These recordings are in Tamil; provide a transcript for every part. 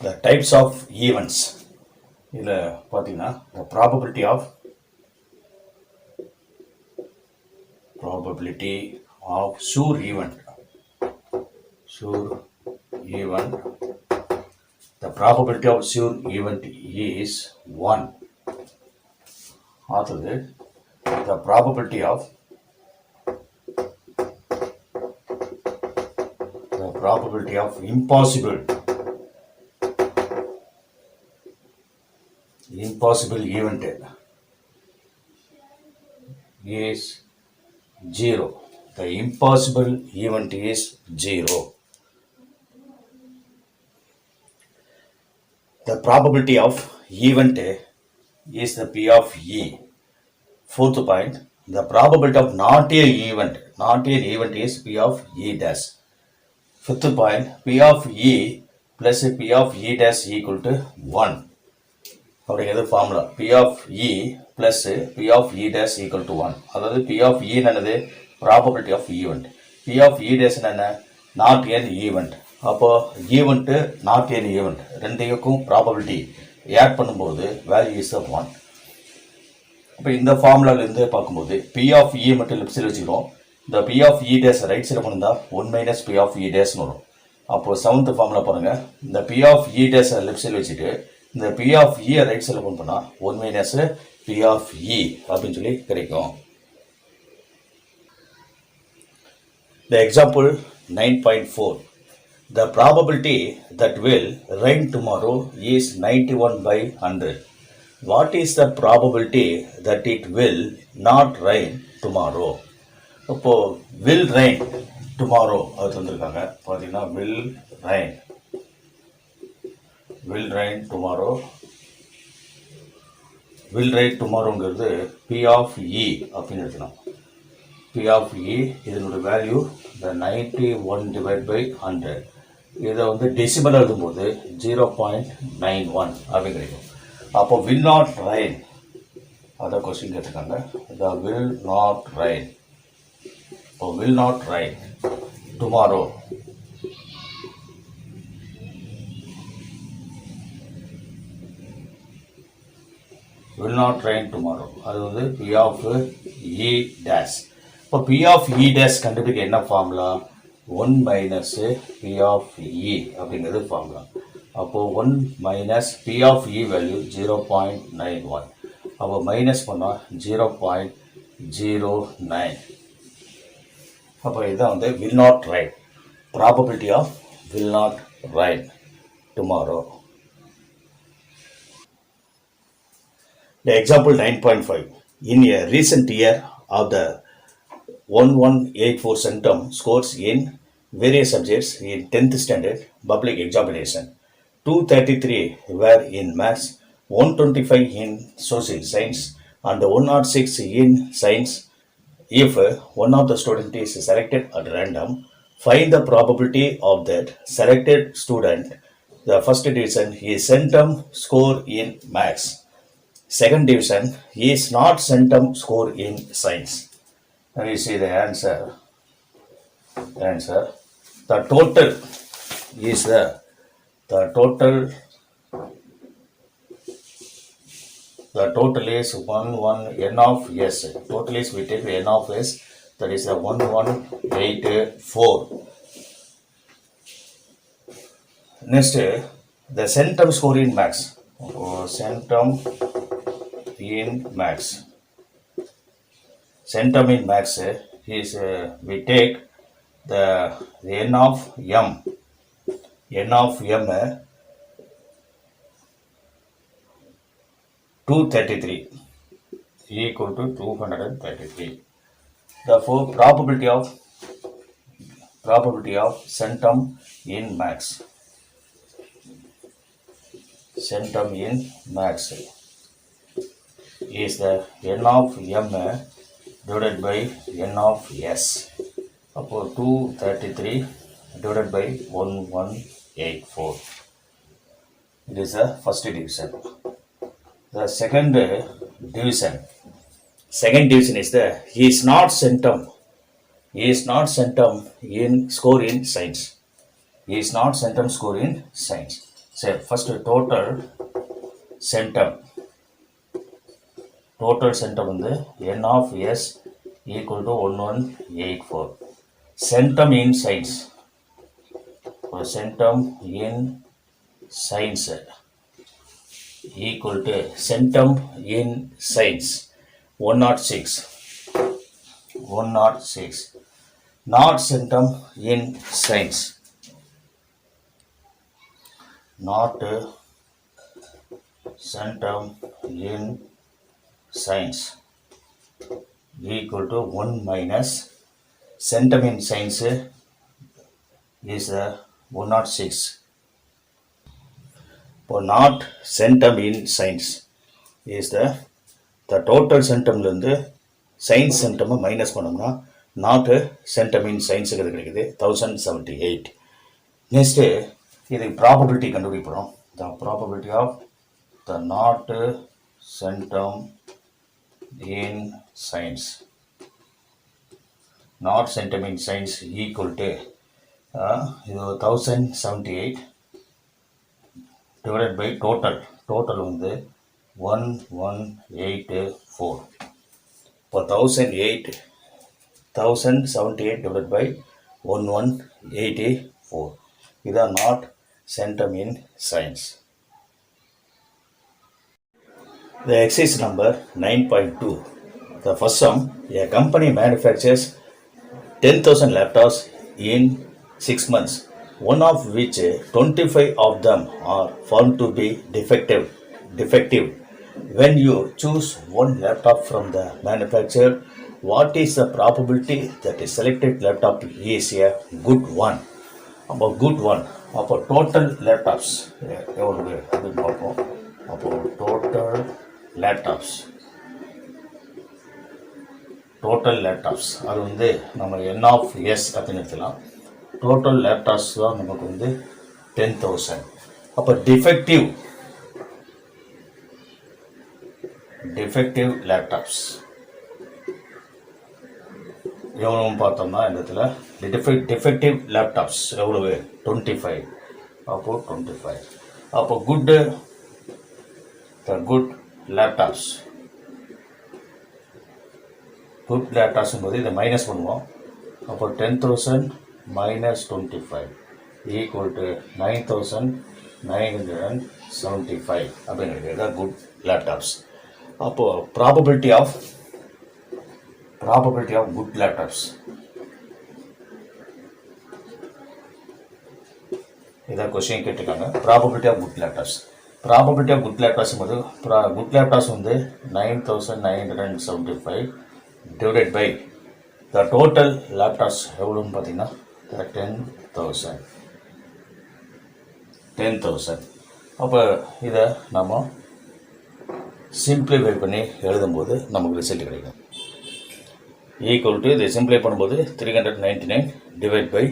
The types of events. இதில் பார்த்தீங்கன்னா the probability of sure event. The probability of sure event is 1. அடுத்தது the probability of impossible event is 0. The impossible event is 0. The probability of event is the P of E. Fourth point, the probability of not an event is P of E dash. Fifth point, P of E plus P of E dash equal to 1. அப்படிங்கிறது formula P of E plus P of E dash equal to 1. அதாவது P of E என்னது probability of event. P of E dash என்ன not an event. அப்போ ஈவெண்ட்டு நாட் an event ரெண்டையும் ப்ராபபிலிட்டி ஆட் பண்ணும்போது வேல்யூ இஸ் 1. இப்போ இந்த ஃபார்முலாவிலேருந்து பார்க்கும்போது P of E மட்டும் லெஃப்ட் சைடில் வச்சுக்கிறோம். இந்த P of E dash right சைடில் கொண்டு வந்தால் 1 மைனஸ் P of E dashன்னு வரும். அப்போது செவன்த் ஃபார்முலா பாருங்கள், இந்த P of E dash left சைடில் வச்சுட்டு இந்த P of E ரைட் சைடில் கொண்டு போனால் 1 மைனஸ் P of E அப்படின்னு சொல்லி கிடைக்கும். The example 9.4. The probability that will rain tomorrow is 91/100. What is the probability that it will not rain tomorrow? அப்போ will rain tomorrow அது தந்திருக்காங்க. பார்த்தீங்கன்னா will rain tomorrow. will rain tomorrowங்கிறது P of E அப்படின்னு எடுத்துக்கலாம். P of E இதனோட வேல்யூ the 91/100. இதை வந்து டெசிமல் எழுதும்போது 0.91 அப்படின்னு கிடைக்கும். அப்போ will not rain அதை கொஸ்டின் கேட்டிருக்காங்க. the will not rain. இப்போ will not rain tomorrow. will not rain tomorrow அது வந்து P of E dash. இப்போ P of E dash கண்டுபிடிக்க என்ன formula 1 minus P of E அப்படிங்கிறது ஃபார்முலா. அப்போது 1 minus P of E value 0.91. அப்போ மைனஸ் பண்ணால் 0.09. அப்போ இதுதான் வந்து will not rain, probability of will not rain tomorrow. The example 9.5. In a recent year of the 1184 centum scores in various subjects in 10th standard public examination. 233 were in maths, 125 in social science, and 106 in science. If one of the students is selected at random, find the probability of that selected student. The first division is centum score in maths. Second division is not centum score in science. Now you see the answer. The total is the total is 1 n of s. Total is we take n of s, that is the 1184. Next, the centum score in maths. Centum in maths is we take the n of m 233 equal to 233. Therefore probability of centum in maths is the n of m divided by n of s. அப்போ 233 divided by 1184. It is the first division. The second division is the he is not centum in score in science. He is not centum score in science. சரி ஃபஸ்ட்டு டோட்டல் சென்டம் வந்து n of s equal to 1184. Centum in science. Centum in science equal to centum in science 106. Not centum in science. Not centum in science equal to 1 minus centum in science is 106. For not centum in science is the total centum இருந்து சயின்ஸ் சென்டம் மைனஸ் பண்ணோம்னா நாட் சென்டம் இன் சயின்ஸுக்கு கிடைக்குது 1078. நெக்ஸ்ட்டு இதுக்கு ப்ராபபிலிட்டி கண்டுபிடிப்போம். The probability of the not centum in science, not centum in science equal to 1078 divided by total வந்து 1184. For 1078 divided by 1184 இதான் not centum in science. The exercise number 9.2. The first sum, a company manufactures 10,000 laptops in 6 months, one of which 25 of them are found to be defective. When you choose one laptop from the manufacturer, what is the probability that a selected laptop is a good one? About good one. About total laptops எவ்வளவு அப்படின்னு பார்ப்போம். அப்போ total லேப்டாப்ஸ் அது வந்து நம்ம n of s அப்படின்னு எடுத்துக்கலாம். டோட்டல் லேப்டாப்ஸ் தான் நமக்கு வந்து 10,000. அப்போ டிஃபெக்டிவ் லேப்டாப்ஸ் எவ்வளோன்னு பார்த்தோம்னா இந்த இடத்துல டிஃபெக்டிவ் லேப்டாப்ஸ் எவ்வளவு 25. அப்போது 25. அப்போ குட் லேப்டாப்ஸ் போது இதை மைனஸ் பண்ணுவோம். அப்போ 10,000 minus 25 equal to 9,975 அப்படிங்கிறது குட் லேப்டாப்ஸ். அப்போது ப்ராபபிலிட்டி ஆஃப் குட் லேப்டாப்ஸ் இதான் கொஸ்டின் கேட்டிருக்காங்க. ப்ராபபிலிட்டி ஆஃப் குட் லேப்டாப்ஸ் போது குட் லேப்டாப்ஸ் வந்து 9,975 divided by the total laptops எவ்வளோன்னு பார்த்தீங்கன்னா 10,000. அப்போ இதை நம்ம சிம்பிளிஃபை பண்ணி எழுதும்போது நமக்கு ரிசல்ட் கிடைக்கும். ஈக்குவல் டு இதை சிம்பிளை பண்ணும்போது 399 divide by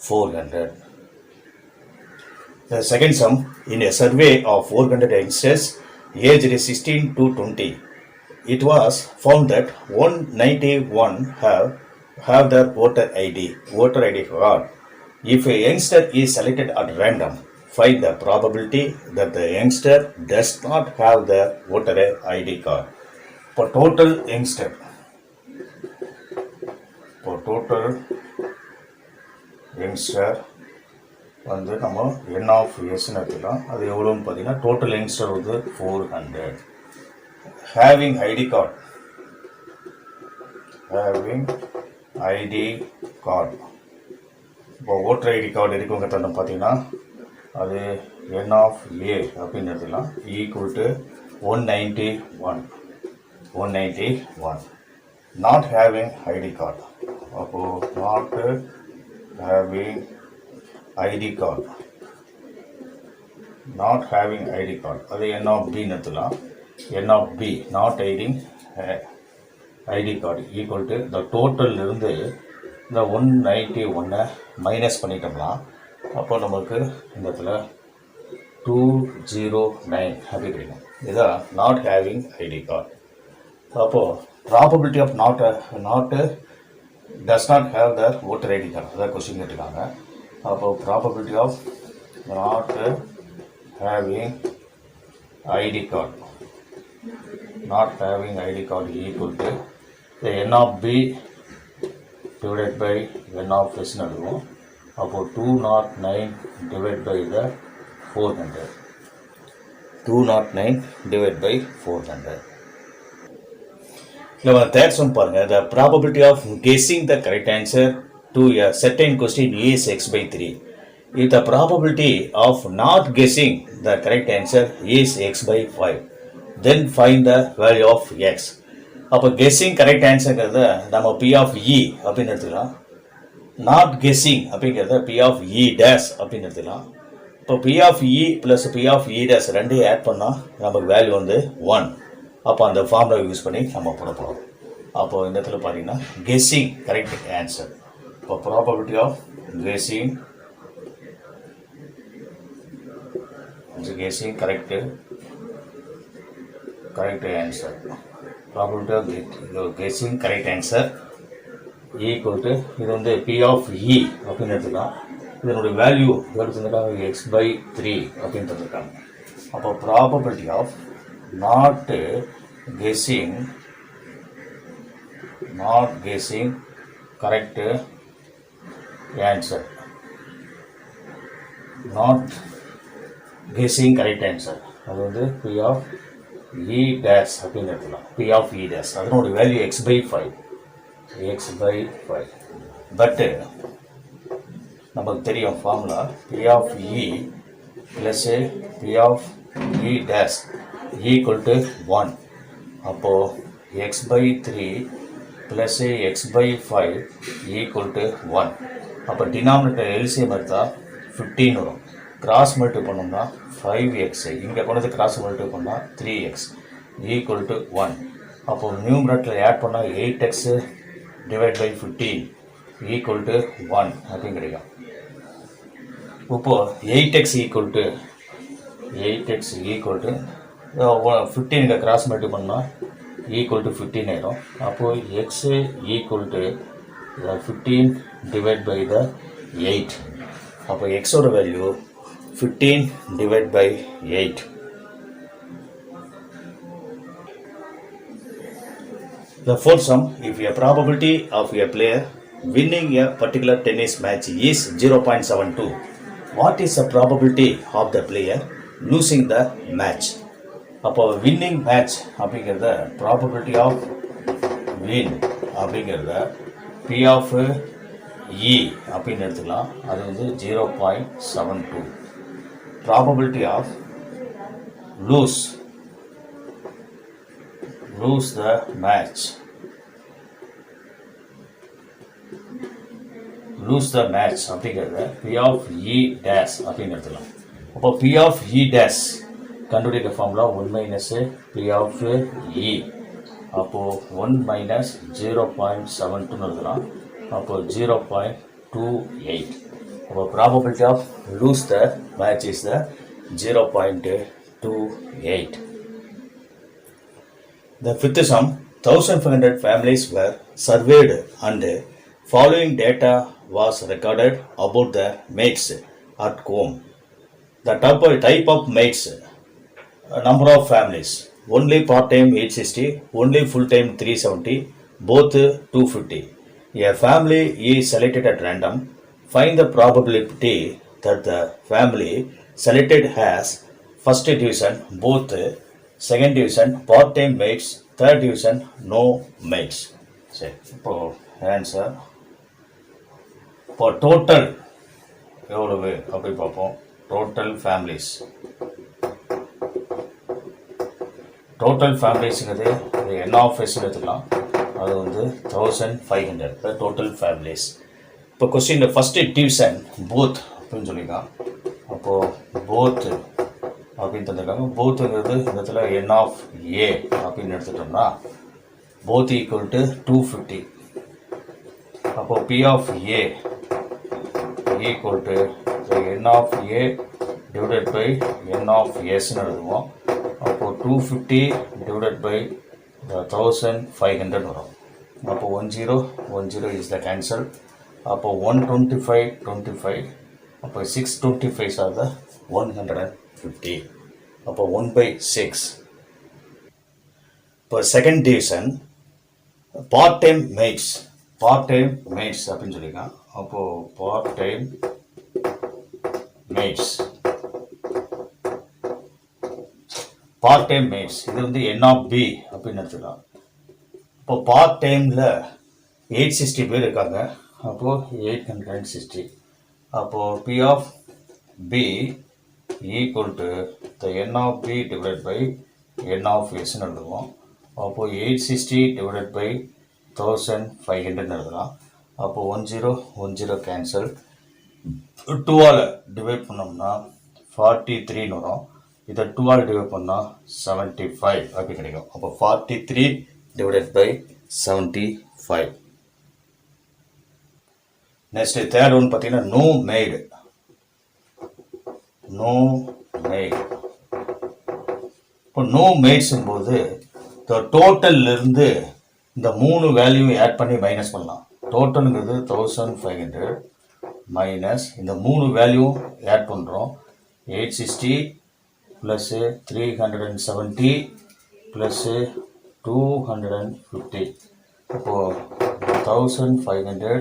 400. The second sum, in a survey of 400 youngsters aged 16 to 20, it was found that 191 have their voter ID card. If a youngster is selected at random, find the probability that the youngster does not have their voter ID card. For total youngster வந்து நம்ம n of sன்னு எடுத்துக்கலாம். அது எவ்வளோன்னு பார்த்தீங்கன்னா டோட்டல் யங்ஸ்டர் வந்து 400. ஹேவிங் ஐடி கார்டு இப்போ ஓட்டர் ஐடி கார்டு இருக்கவங்க தந்தோம் பார்த்தீங்கன்னா அது n of a அப்படின்னு எடுத்துக்கலாம். Equal to 191. Not having ID card, அப்போது நாட் ஹேவிங் ஐடி கார்டு அது n of b எடுத்துக்கலாம். n of b not ID card equal to இந்த டோட்டல்லிருந்து இந்த 191 மைனஸ் பண்ணிட்டோம்னா அப்போ நமக்கு இந்த இடத்துல 209 அப்படி கிடைக்கும். இதுதான் நாட் ஹேவிங் ஐடி கார்டு. அப்போது probability of does not have the voter ID card அதான் கொஸ்டின் கேட்டிருக்காங்க. அப்போது probability of not having ID card, not having ID card equal to the n of b divided by n of s நடுவோம். அப்போ 209 divided by the 400. 209 divided by 400. Now third one பாருங்க, the probability of guessing the correct answer to a certain question is x by 3. If the probability of not guessing the correct answer is x by 5, then find the value of x. அப்போ guessing correct answerங்கிறத நம்ம p of e அப்படின்னு எடுத்துக்கலாம். not guessing அப்படிங்கிறத p of e dash அப்படின்னு எடுத்துக்கலாம். இப்போ p of e plus p of e dash ரெண்டையும் ஆட் பண்ணால் நமக்கு வேல்யூ வந்து 1. அப்போ அந்த ஃபார்முலா யூஸ் பண்ணி நம்ம போட போகிறோம். அப்போது இந்த இடத்துல பார்த்தீங்கன்னா கெஸ்ஸிங் கரெக்ட் ஆன்சர். இப்போ probability of guessing correct answer. Probability of guessing correct answer equal to இது வந்து p of e அப்படின்னு எடுத்துக்கலாம். இதனுடைய வேல்யூ எடுத்துருக்காங்க x by 3 அப்படின்னு தந்துருக்காங்க. அப்போ probability of not guessing correct answer, not guessing correct answer, அது வந்து p of e dash அப்படின்னு எடுத்துக்கலாம். p of e dash அதனுடைய வேல்யூ x by 5. பட் நமக்கு தெரியும் formula p of e plus p of e dash equal to 1. அப்போது x by 3 plus x by 5 equal to 1. அப்போ டினாமினேட்டர் எல்சிஎம் எடுத்தால் 15 வரும். கிராஸ் மல்டிப்ளை பண்ணோம்னா 5x, இங்கே கொண்டது கிராஸ் மல்டிப்ளை பண்ணால் 3x ஈக்குவல் டு 1. அப்போது நியூமரேட்டரில் ஆட் பண்ணால் 8x divide by 15 equal to 1 அப்படின்னு கிடைக்கும். இப்போது 8x ஈக்குவல் டு 15 இங்கே கிராஸ் மல்டிப்ளை பண்ணால் ஈக்குவல் டு 15 ஆயிரும். அப்போது x equal to 15 divide by the 8. அப்போ எக்ஸோட value 15 divided by 8. The fourth sum, if a probability of a player winning a particular tennis match is 0.72, what is the probability of the player losing the match? அப்போ winning match அப்படிங்கிறத probability of win அப்படிங்கிறத p of e அப்படின்னு எடுத்துக்கலாம். அது வந்து 0.72. probability of lose the match அப்படிங்கிறத p of e dash அப்படின்னு எடுத்துக்கலாம். அப்போ p of e dash கண்டுபிடிக்க formula 1 minus p of e. அப்போது 1 minus 0.72 எழுதலாம். அப்போது 0.28. அப்போ probability of lose the match is the 0.28. The fifth sum, 1,500 families were surveyed and following data was recorded about the mates at home. The type of mates, number of families, only part-time 860, only full-time 370, both 250. A family is selected at random. Find the probability that the family selected has first division, both second division, part-time mates, third division, no mates. சரி, இப்போ ஆன்சர் இப்போ டோட்டல் எவ்வளவு அப்படி பார்ப்போம். டோட்டல் ஃபேமிலிஸுங்கிறது n of s எடுத்துக்கலாம். அது வந்து 1500 டோட்டல் ஃபேமிலிஸ். இப்போ கொஸ்டின் ஃபஸ்ட்டு டிவிஷன் போத் அப்படின்னு சொல்லியிருக்கான். அப்போது போத் அப்படின்னு தந்துருக்காங்க. போத்துங்கிறது இந்த இடத்துல n of a அப்படின்னு எடுத்துட்டோம்னா போத் ஈக்குவல் டு 250. அப்போது p of a equal to n of a divided by n of sன்னு எழுதுவோம். அப்போது 250 டிவைடட் பை 1500 வரும். அப்போது 10 இஸ் த கேன்சல். அப்போ 125 அப்போ 625 ஆர் த 125. 50. அப்போ 1/6. இப்போ second division part time maths அப்படின்னு சொல்லியிருக்கான். அப்போது பார்ட் டைம் மேட்ஸ் இது வந்து n of b அப்படின்னு எடுத்துக்கலாம். இப்போ பார்ட் டைமில் 860 பேர் இருக்காங்க. அப்போது 860. அப்போது P of B equal to the n of B divided by n of S எழுதுவோம். அப்போது 860 divided by 1500 எழுதலாம். அப்போது 10 கேன்சல். 2ஆல் டிவைட் பண்ணோம்னா 43 வரும். இதை 2ஆல் டிவைட் பண்ணால் 75 அப்படி கிடைக்கும். அப்போ 43 divided by 75. Next third one பார்த்தீங்கன்னா நோ மேடு. இப்போ நோ மேட்ஸும் போது டோட்டல்லிருந்து இந்த 3 வேல்யூ ஆட் பண்ணி மைனஸ் பண்ணலாம். டோட்டலுங்கிறது 1500 மைனஸ் இந்த 3 வேல்யூ ஆட் பண்ணுறோம். 860 ப்ளஸ்ஸு 370 ப்ளஸ்ஸு 250. இப்போது 1500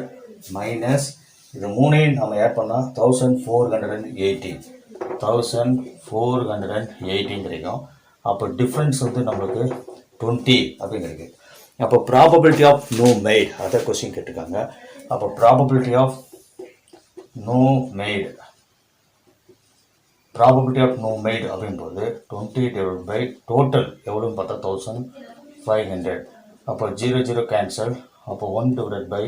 மைனஸ் இது 3ஐயும் நம்ம ஆட் பண்ணால் 1480 கிடைக்கும். அப்போ டிஃப்ரென்ஸ் வந்து நம்மளுக்கு 20 அப்படின்னு கிடைக்கும். அப்போ ப்ராபபிலிட்டி ஆஃப் நோ மேட் அதை கொஸ்டின் கேட்டிருக்காங்க. அப்போ ப்ராபபிலிட்டி ஆஃப் நோ மேட் அப்படின்போது 20 டிவைட் பை டோட்டல் எவ்வளோன்னு பார்த்தா 1500. அப்போ 0 கேன்சல். அப்போ 1 டிவைட் பை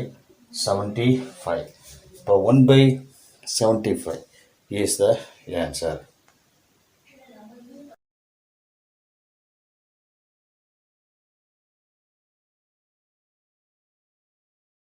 75. இப்போ 1/75 is the answer.